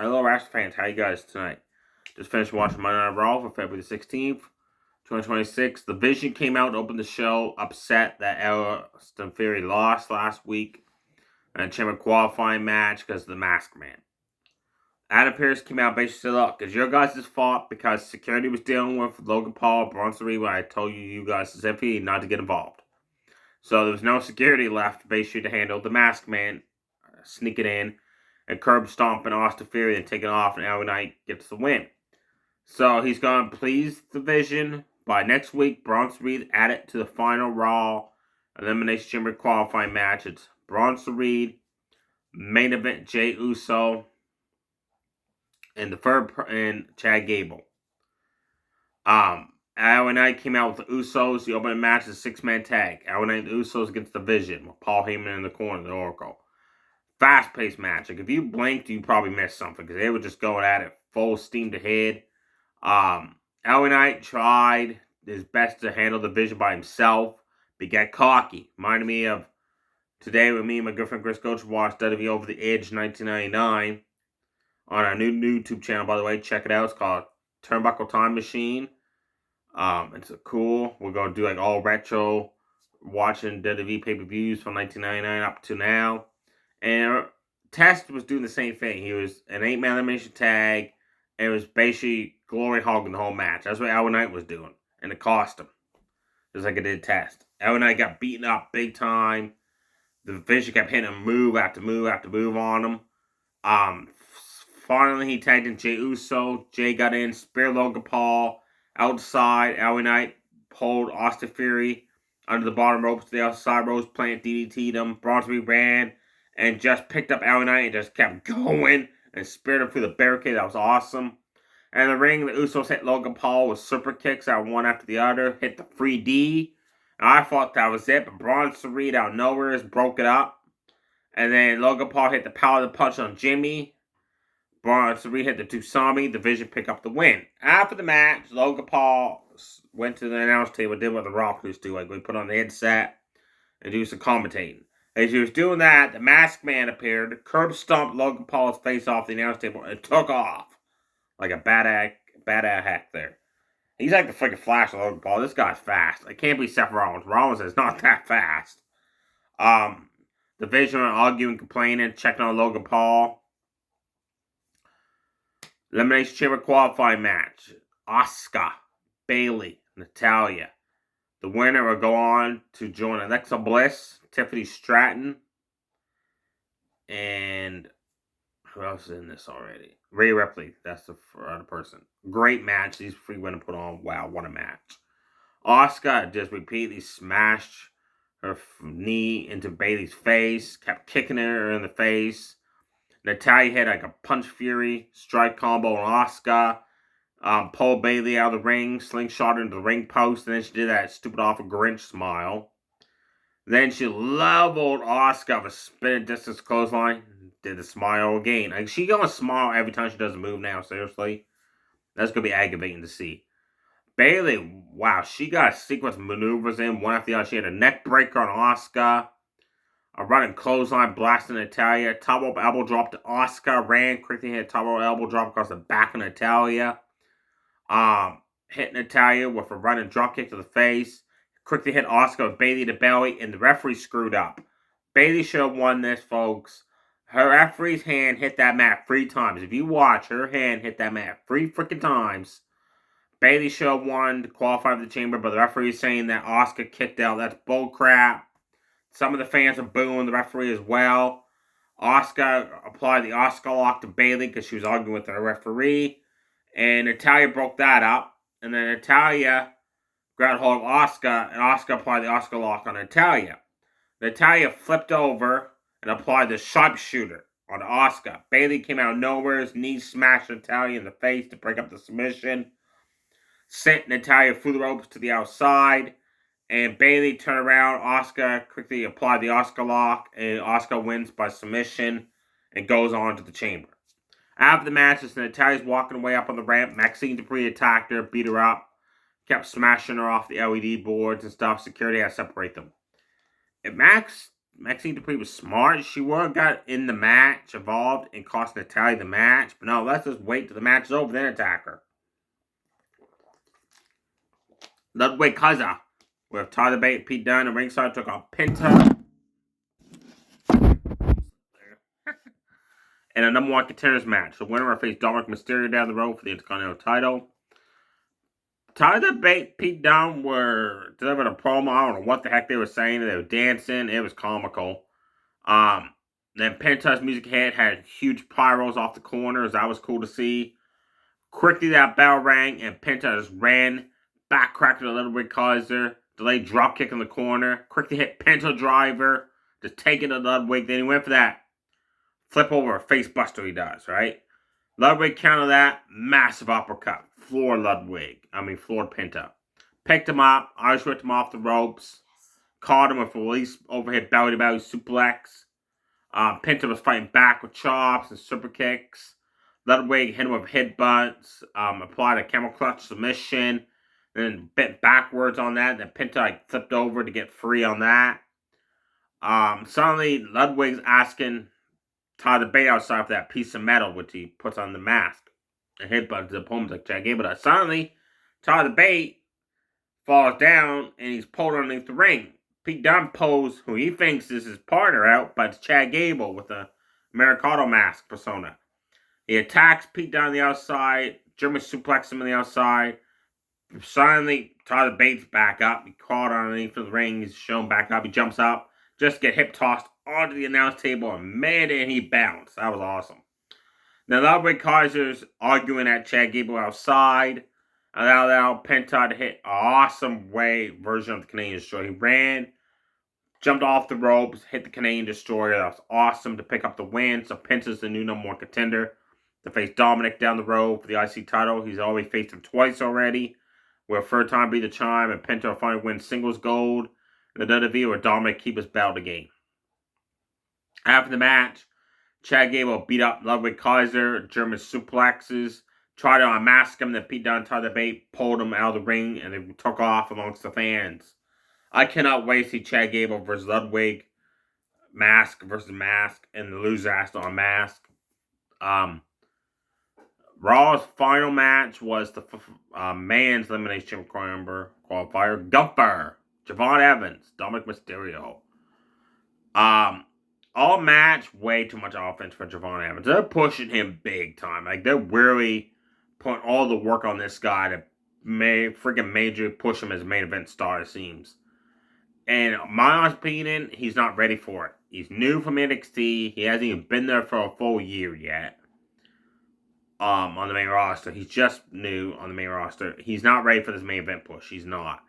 Hello, wrestling fans. How you guys tonight? Just finished watching Monday Night Raw for February the 16th, 2026. The Vision came out and opened the show, upset that Austin Theory lost last week in a chamber qualifying match because of the Mask Man. Adam Pearce came out basically said, look, it's your guys' fault because security was dealing with Logan Paul, Bronson Reed, when I told you guys specifically not to get involved. So there was no security left basically to handle the Mask Man sneaking in and curb stomping Austin Theory and taking off, and LA Knight gets the win. So he's going to please the Vision. By next week, Bronson Reed added to the final Raw Elimination Chamber qualifying match. It's Bronson Reed, main event Jey Uso, and Chad Gable. LA Knight came out with the Usos. The opening match is a six-man tag. LA Knight and the Usos against the Vision with Paul Heyman in the corner, the Oracle. Fast-paced match. Like, if you blinked, you probably missed something because they were just going at it full steam ahead. LA Knight tried his best to handle the Vision by himself, but he got cocky. Reminded me of today when me and my good friend Chris Coach watched WWE Over the Edge 1999 on our new YouTube channel, by the way. Check it out. It's called Turnbuckle Time Machine. It's cool. We're going to do like all retro watching WWE pay-per-views from 1999 up to now. And Test was doing the same thing. He was an 8-man elimination tag, and it was basically glory hogging the whole match. That's what LA Knight was doing, and it cost him. Just like it did Test. LA Knight got beaten up big time. The Vision kept hitting him move after move after move on him. Finally, he tagged in Jey Uso. Jey got in, speared Logan Paul outside. LA Knight pulled Austin Theory under the bottom ropes to the outside ropes, plant DDT'd him. Bronson Reed ran and just picked up LA Knight and just kept going and speared him through the barricade. That was awesome. And in the ring, the Usos hit Logan Paul with super kicks out one after the other. Hit the 3D. And I thought that was it, but Bronson Reed out of nowhere broke it up. And then Logan Paul hit the power of the punch on Jimmy. Bronson Reed hit the Tusami. The Vision picked up the win. After the match, Logan Paul went to the announce table, did what the Rock used to do. Like, we put on the headset and do some commentating. As he was doing that, the Masked Man appeared, curb stomped Logan Paul's face off the announce table, and took off like a bad hack there. He's like the freaking Flash of Logan Paul. This guy's fast. It can't be Seth Rollins. Rollins is not that fast. The Vision were arguing, complaining, checking on Logan Paul. Elimination Chamber qualifying match. Asuka, Bayley, Natalya. The winner will go on to join Alexa Bliss, Tiffany Stratton, and who else is in this already? Rhea Ripley. That's the other person. Great match. These three women put on. Wow, what a match. Asuka just repeatedly smashed her knee into Bayley's face. Kept kicking her in the face. Natalya hit like a punch fury strike combo on Asuka. Pulled Bayley out of the ring, slingshot her into the ring post, and then she did that stupid awful Grinch smile. Then she leveled Asuka with a spinning distance clothesline. Did the smile again. Like, she gonna smile every time she does a move now, seriously. That's gonna be aggravating to see. Bayley, wow, she got a sequence of maneuvers in, one after the other. She had a neck breaker on Asuka. A running clothesline blasting Natalya. Top rope elbow drop to Asuka. Ran quickly, hit top rope elbow drop across the back of Natalya. Hit Natalya with a running drop kick to the face. Quickly hit Asuka with Bayley to belly, and the referee screwed up. Bayley should have won this, folks. Her referee's hand hit that mat 3 times. If you watch, her hand hit that mat 3 freaking times. Bayley should have won to qualify for the chamber, but the referee is saying that Asuka kicked out. That's bullcrap. Some of the fans are booing the referee as well. Asuka applied the Asuka lock to Bayley because she was arguing with the referee. And Natalya broke that up. And then Natalya grabbed hold of Asuka, and Asuka applied the Asuka lock on Natalya. Natalya flipped over and applied the sharpshooter on Asuka. Bayley came out of nowhere. His knee smashed Natalya in the face to break up the submission. Sent Natalya through the ropes to the outside. And Bayley turned around. Asuka quickly applied the Asuka lock. And Asuka wins by submission and goes on to the chamber. After the match, as Natalya's walking away up on the ramp, Maxine Dupree attacked her, beat her up, kept smashing her off the LED boards and stuff. Security had to separate them. And Max Maxine Dupree was smart. She would have got in the match, involved, and cost Natalya the match. But no, let's just wait till the match is over, then attack her. Ludwig Kaiser with Tyler Bate, Pete Dunne, and ringside took on Penta. And a number one contenders match. The winner will face Dominic Mysterio down the road for the Intercontinental title. Tyler Bate, Pete Dunne were delivering a promo. I don't know what the heck they were saying. They were dancing. It was comical. Then Penta's music hit, had huge pyros off the corners. That was cool to see. Quickly that bell rang, and Penta just ran, back cracked a little bit Kaiser, delayed drop kick in the corner, quickly hit Penta driver, just taking to Ludwig. Then he went for that flip over face buster he does, right? Ludwig countered that, massive uppercut, floored Penta. Picked him up, Irish whipped him off the ropes, caught him with a release overhead belly-to-belly suplex. Penta was fighting back with chops and super kicks. Ludwig hit him with headbutts, applied a camel clutch submission, then bent backwards on that. Then Penta flipped over to get free on that. Suddenly, Ludwig's asking Tyler Bate outside for that piece of metal, which he puts on the mask. And headbutts the opponent like Chad Gable does. Suddenly, Tyler Bate falls down and he's pulled underneath the ring. Pete Dunne pulls who he thinks is his partner out, but it's Chad Gable with a Americano mask persona. He attacks Pete Dunne on the outside, German suplexes him on the outside. Suddenly, Tyler Bate's back up. He caught underneath the ring. He's shown back up. He jumps up, just get hip tossed onto the announce table, and man, and he bounced. That was awesome. Now, Ludwig Kaiser's arguing at Chad Gable outside. Allowed Penta to hit an awesome version of the Canadian Destroyer. He ran, jumped off the ropes, hit the Canadian Destroyer. That was awesome to pick up the win. So Penta's the new number one contender to face Dominic down the road for the IC title. He's already faced him twice already. Will third time be the charm, and Penta will finally win singles gold in the WWE, where Dominic keep his belt again. After the match, Chad Gable beat up Ludwig Kaiser, German suplexes, tried to unmask him, then Pete Dunne, Tyler Bate, pulled him out of the ring, and they took off amongst the fans. I cannot wait to see Chad Gable versus Ludwig, mask versus mask, and the loser has to unmask. Raw's final match was the man's elimination qualifier. Gunther, Javon Evans, Dominic Mysterio. All match, way too much offense for Javon Evans. They're pushing him big time. Like, they're really putting all the work on this guy to freaking major push him as a main event star, it seems. And my honest opinion, he's not ready for it. He's new from NXT. He hasn't even been there for a full year yet. On the main roster. He's just new on the main roster. He's not ready for this main event push. He's not.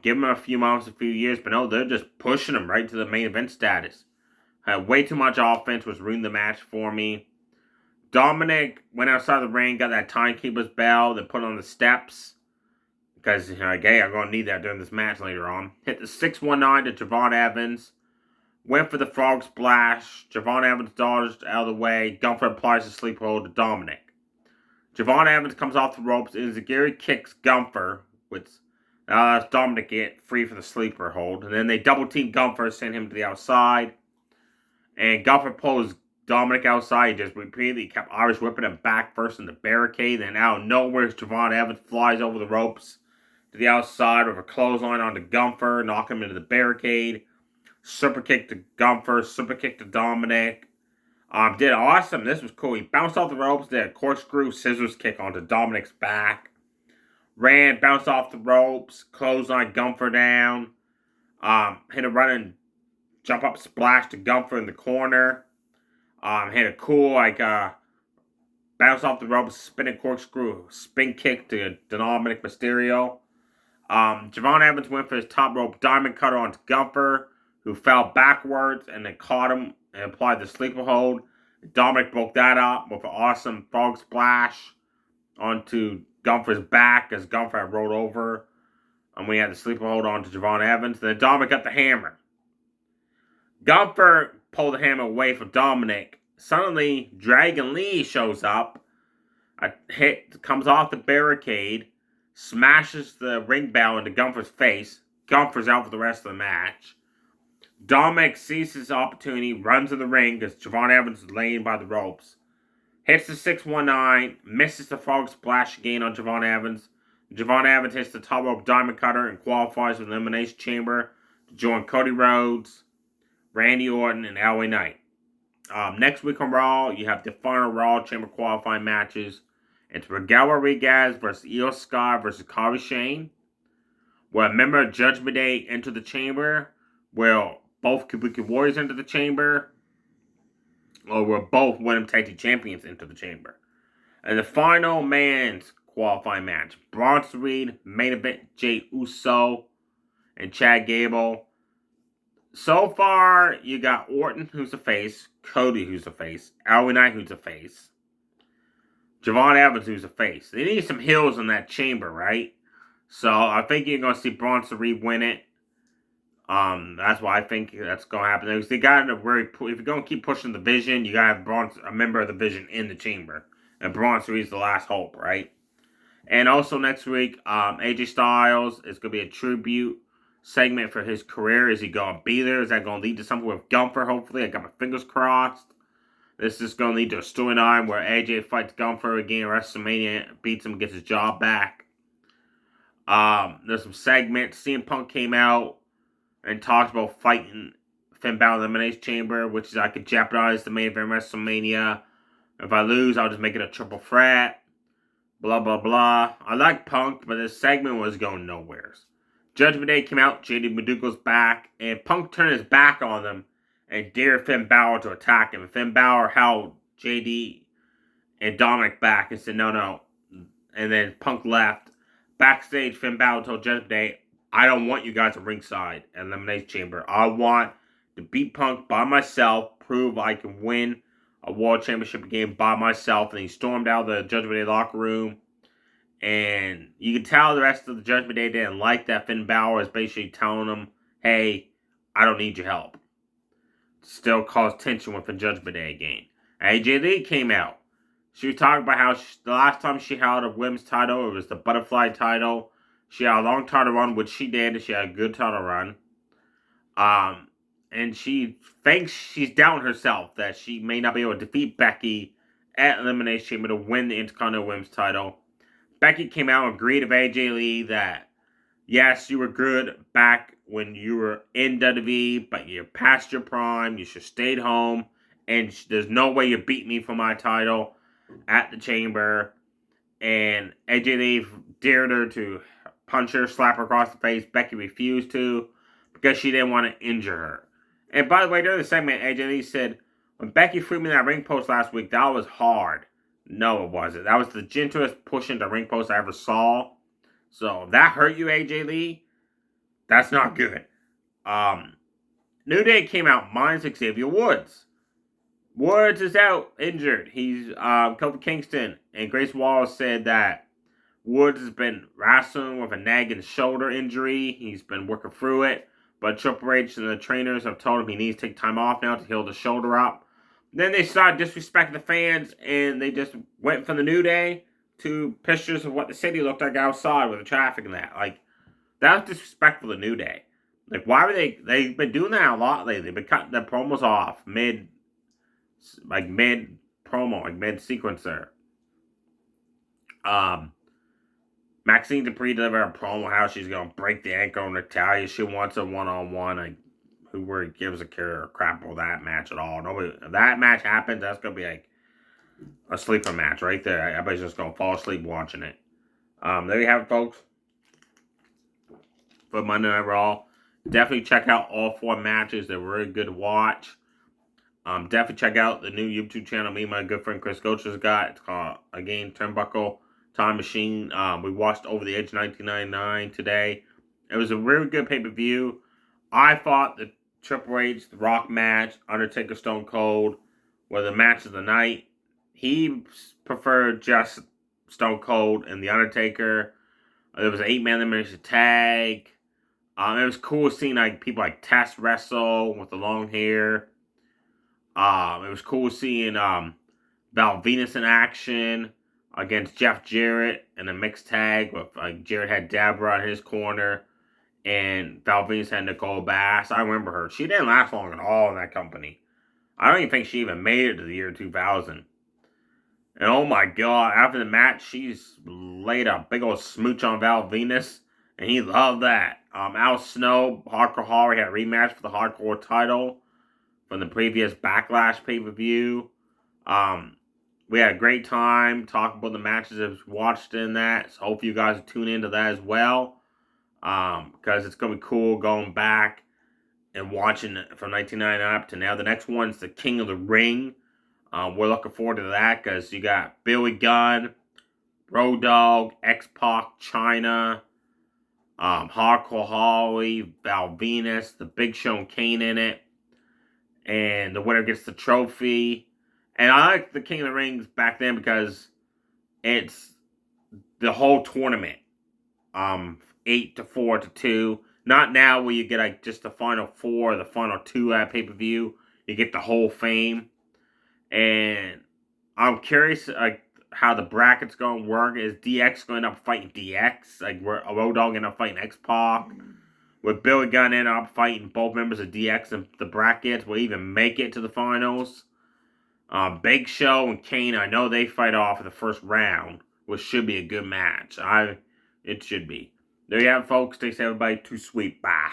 Give him a few months, a few years, but no, they're just pushing him right to the main event status. Had way too much offense, was ruining the match for me. Dominic went outside the ring, got that timekeeper's bell, then put it on the steps. Because, I'm going to need that during this match later on. Hit the 619 to Javon Evans. Went for the frog splash. Javon Evans dodged out of the way. Gunther applies the sleeper hold to Dominic. Javon Evans comes off the ropes. Enziguri kicks Gunther, which Dominic get free for the sleeper hold. And then they double team Gunther, send him to the outside. And Gunther pulls Dominic outside. He just repeatedly kept Irish whipping him back first in the barricade. Then out of nowhere, Javon Evans flies over the ropes to the outside with a clothesline onto Gunther, knock him into the barricade. Super kick to Gunther, super kick to Dominic. Did awesome. This was cool. He bounced off the ropes, did a corkscrew scissors kick onto Dominic's back. Ran, bounced off the roughs, clothesline Gunther down. Hit a running jump up splash to Gunther in the corner. Hit a cool, bounce off the ropes, spinning corkscrew, spin kick to Dominic Mysterio. Javon Evans went for his top rope diamond cutter onto Gunther, who fell backwards and then caught him and applied the sleeper hold. Dominic broke that up with an awesome frog splash onto Gunther's back as Gunther had rolled over. And we had the sleeper hold onto Javon Evans. Then Dominic got the hammer. Gunther pulled the hammer away from Dominic. Suddenly, Dragon Lee shows up. A hit comes off the barricade, smashes the ring bell into Gunther's face. Gunther's out for the rest of the match. Dominic sees his opportunity, runs to the ring as Javon Evans is laying by the ropes. Hits the 619, misses the frog splash again on Javon Evans. Javon Evans hits the top rope diamond cutter and qualifies for the Elimination Chamber to join Cody Rhodes, Randy Orton, and LA Knight. Next week on Raw, you have the final Raw Chamber qualifying matches. It's Miguel Rodriguez versus Io Sky versus Kairi Shane. Where a member of Judgment Day enter the chamber. Will both Kabuki Warriors enter the chamber? Or will both Women Tag Team Champions enter the chamber? And the final man's qualifying match. Bronson Reed, main event Jey Uso and Chad Gable. So far, you got Orton, who's a face, Cody, who's a face, LA Knight, who's a face, Javon Evans, who's a face. They need some heels in that chamber, right? So I think you're going to see Bronson Reed win it. That's why I think that's going to happen. Because they got to very, if you're going to keep pushing the Vision, you got to have a member of the Vision in the chamber. And Bronson Reed's the last hope, right? And also next week, AJ Styles is going to be a tribute segment for his career. Is he going to be there? Is that going to lead to something with Gunther, hopefully? I got my fingers crossed. This is going to lead to a storyline where AJ fights Gunther again at WrestleMania, beats him, gets his job back. There's some segments. CM Punk came out and talked about fighting Finn Balor in the Elimination Chamber, which is I could jeopardize the main event WrestleMania. If I lose, I'll just make it a triple threat. Blah, blah, blah. I like Punk, but this segment was going nowhere. Judgment Day came out, JD Maduko's back, and Punk turned his back on them and dared Finn Balor to attack him. Finn Balor held JD and Dominic back and said, no. And then Punk left. Backstage, Finn Balor told Judgment Day, I don't want you guys at ringside at Elimination Chamber. I want to beat Punk by myself, prove I can win a World Championship game by myself. And he stormed out of the Judgment Day locker room. And you can tell the rest of the Judgment Day didn't like that. Finn Balor is basically telling them, hey, I don't need your help. Still caused tension with the Judgment Day again. AJ Lee came out. She was talking about how the last time she held a women's title, it was the butterfly title. She had a long title run, which she did, and she had a good title run. And she thinks she's doubting herself that she may not be able to defeat Becky at Elimination Chamber to win the Intercontinental Women's title. Becky came out and agreed with AJ Lee that, yes, you were good back when you were in WWE, but you're past your prime. You should have stayed home. And there's no way you beat me for my title at the chamber. And AJ Lee dared her to punch her, slap her across the face. Becky refused to because she didn't want to injure her. And by the way, during the segment, AJ Lee said, when Becky threw me that ring post last week, that was hard. No, it wasn't. That was the gentlest push into ring post I ever saw. So if that hurt you, AJ Lee, that's not good. New Day came out minus Xavier Woods. Woods is out, injured. He's Kofi Kingston and Grace Wallace said that Woods has been wrestling with a nagging shoulder injury. He's been working through it. But Triple H and the trainers have told him he needs to take time off now to heal the shoulder up. Then they started disrespecting the fans, and they just went from the New Day to pictures of what the city looked like outside with the traffic and that. Like, that was disrespectful to New Day. Like, why were they've been doing that a lot lately. They've been cutting their promos off mid-promo, like mid-sequencer. Maxine Dupree delivered a promo how she's going to break the ankle on Natalya. She wants a one-on-one. Like, who really gives a crap about that match at all? Nobody. If that match happens, that's going to be like a sleeper match right there. Everybody's just going to fall asleep watching it. There you have it, folks. For Monday Night Raw. Definitely check out all 4 matches. They're really good to watch. Definitely check out the new YouTube channel me and my good friend Chris Goches got. It's called, again, Turnbuckle Time Machine. We watched Over the Edge 1999 today. It was a really good pay-per-view. I thought the Triple H, the Rock match, Undertaker, Stone Cold were the match of the night. He preferred just Stone Cold and the Undertaker. There was an 8-man elimination tag. It was cool seeing like people like Test wrestle with the long hair. It was cool seeing Val Venus in action against Jeff Jarrett in a mixed tag with Jarrett had Deborah in his corner And Val Venus had Nicole Bass. I remember her. She didn't last long at all in that company. I don't even think she even made it to the year 2000. And oh my god, after the match, she's laid a big old smooch on Val Venus, and he loved that. Al Snow, Hardcore Holly had a rematch for the Hardcore title from the previous Backlash pay-per-view. We had a great time talking about the matches I've watched in that, so hope you guys tune into that as well, because it's going to be cool going back and watching it from 1999 up to now. The next one's the King of the Ring. We're looking forward to that because you got Billy Gunn, Road Dogg, X-Pac, China, Hardcore Holly, Val Venus, the Big Show and Kane in it. And the winner gets the trophy. And I like the King of the Rings back then because it's the whole tournament. 8-4-2. Not now where you get like just the final 4 or the final 2 at pay-per-view. You get the whole fame. And I'm curious like how the bracket's going to work. Is DX going to end up fighting DX? Like, where Road Dogg end up fighting X-Pac? With Billy Gunn end up fighting both members of DX and the brackets? Will even make it to the finals? Big Show and Kane, I know they fight off in the first round, which should be a good match. It should be. There you have it, folks. Thanks everybody. Too sweet. Bye.